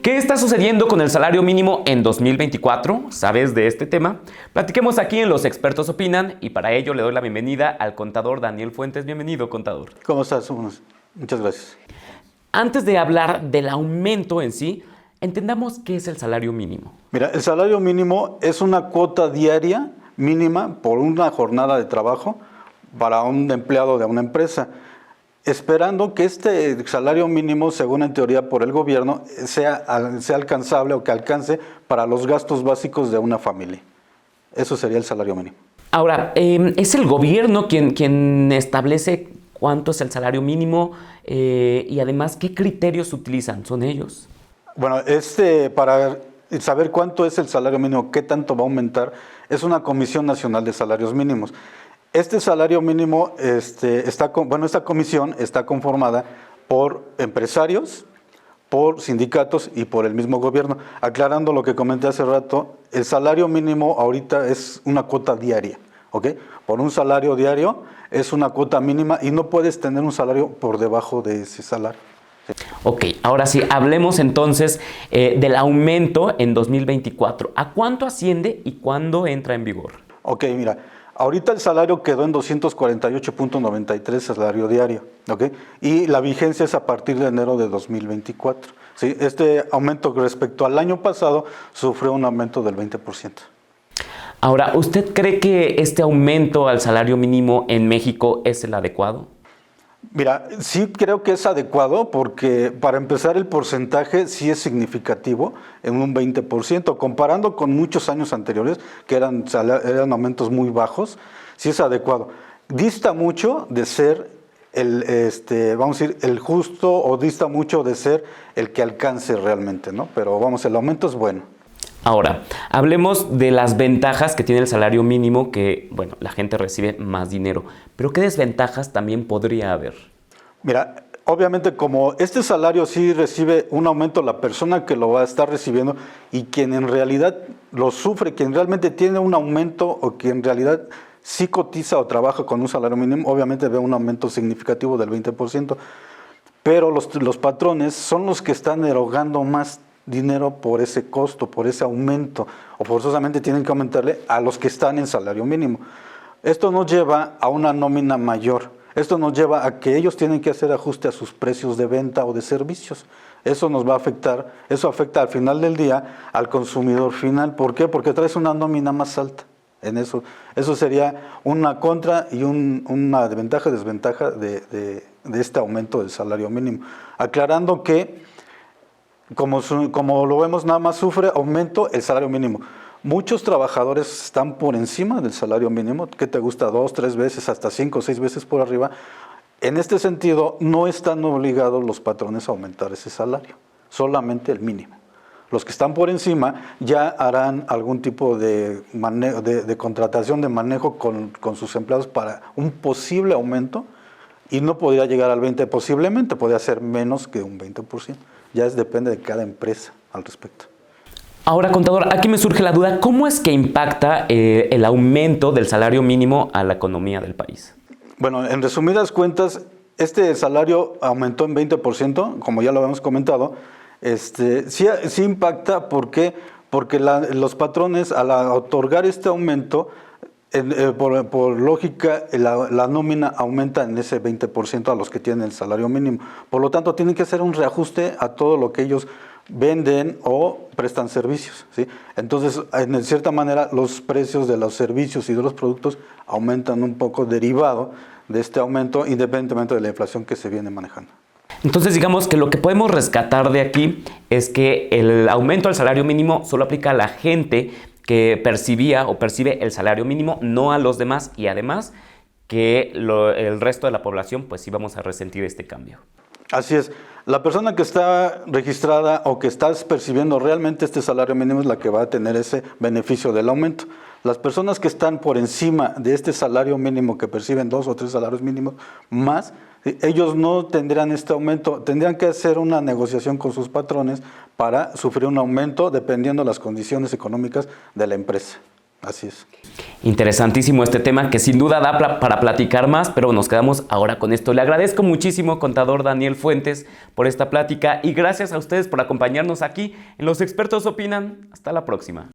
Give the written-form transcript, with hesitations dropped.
¿Qué está sucediendo con el salario mínimo en 2024? ¿Sabes de este tema? Platiquemos aquí en Los Expertos Opinan y para ello le doy la bienvenida al contador Daniel Fuentes. Bienvenido, contador. ¿Cómo estás? Muchas gracias. Antes de hablar del aumento en sí, entendamos qué es el salario mínimo. Mira, el salario mínimo es una cuota diaria mínima por una jornada de trabajo para un empleado de una empresa, esperando que este salario mínimo, según en teoría por el gobierno, sea alcanzable o que alcance para los gastos básicos de una familia. Eso sería el salario mínimo. Ahora, ¿es el gobierno quien establece cuánto es el salario mínimo y además qué criterios utilizan? ¿Son ellos? Bueno, para saber cuánto es el salario mínimo, qué tanto va a aumentar, es una Comisión Nacional de Salarios Mínimos. Este salario mínimo, esta comisión está conformada por empresarios, por sindicatos y por el mismo gobierno. Aclarando lo que comenté hace rato, el salario mínimo ahorita es una cuota diaria, ¿ok? Por un salario diario es una cuota mínima y no puedes tener un salario por debajo de ese salario. Ok, ahora sí, hablemos entonces del aumento en 2024. ¿A cuánto asciende y cuándo entra en vigor? Ok, mira, ahorita el salario quedó en 248.93 salario diario, ¿ok? Y la vigencia es a partir de enero de 2024. ¿Sí? Este aumento respecto al año pasado sufrió un aumento del 20%. Ahora, ¿usted cree que este aumento al salario mínimo en México es el adecuado? Mira, sí creo que es adecuado porque para empezar el porcentaje sí es significativo en un 20%, comparando con muchos años anteriores que eran aumentos muy bajos, sí es adecuado. Dista mucho de ser el justo o dista mucho de ser el que alcance realmente, ¿no? Pero el aumento es bueno. Ahora, hablemos de las ventajas que tiene el salario mínimo, que, bueno, la gente recibe más dinero. Pero ¿qué desventajas también podría haber? Mira, obviamente como este salario sí recibe un aumento la persona que lo va a estar recibiendo y quien en realidad lo sufre, quien realmente tiene un aumento o quien en realidad sí cotiza o trabaja con un salario mínimo, obviamente ve un aumento significativo del 20%, pero los patrones son los que están erogando más dinero por ese costo, por ese aumento, o forzosamente tienen que aumentarle a los que están en salario mínimo. Esto nos lleva a una nómina mayor, esto nos lleva a que ellos tienen que hacer ajuste a sus precios de venta o de servicios. Eso nos va a afectar, eso afecta al final del día al consumidor final. ¿Por qué? Porque traes una nómina más alta. Eso sería una contra y una desventaja de este aumento del salario mínimo. Aclarando que como lo vemos, nada más sufre aumento el salario mínimo. Muchos trabajadores están por encima del salario mínimo, que te gusta 2, 3 veces, hasta 5 o 6 veces por arriba. En este sentido, no están obligados los patrones a aumentar ese salario, solamente el mínimo. Los que están por encima ya harán algún tipo de contratación, de manejo con sus empleados para un posible aumento y no podría llegar al 20%, posiblemente podría ser menos que un 20%. Ya depende de cada empresa al respecto. Ahora, contador, aquí me surge la duda, ¿cómo es que impacta el aumento del salario mínimo a la economía del país? Bueno, en resumidas cuentas, este salario aumentó en 20%, como ya lo habíamos comentado. Sí impacta, ¿por qué? Porque los patrones, al otorgar este aumento, por lógica, la nómina aumenta en ese 20% a los que tienen el salario mínimo. Por lo tanto, tienen que hacer un reajuste a todo lo que ellos venden o prestan servicios, ¿sí? Entonces, en cierta manera, los precios de los servicios y de los productos aumentan un poco derivado de este aumento, independientemente de la inflación que se viene manejando. Entonces, digamos que lo que podemos rescatar de aquí es que el aumento del salario mínimo solo aplica a la gente que percibía o percibe el salario mínimo, no a los demás, y además que el resto de la población pues sí vamos a resentir este cambio. Así es, la persona que está registrada o que está percibiendo realmente este salario mínimo es la que va a tener ese beneficio del aumento. Las personas que están por encima de este salario mínimo, que perciben 2 o 3 salarios mínimos más, ellos no tendrán este aumento, tendrían que hacer una negociación con sus patrones para sufrir un aumento dependiendo de las condiciones económicas de la empresa. Así es. Interesantísimo este tema que sin duda da para platicar más, pero nos quedamos ahora con esto. Le agradezco muchísimo, contador Daniel Fuentes, por esta plática y gracias a ustedes por acompañarnos aquí en Los Expertos Opinan. Hasta la próxima.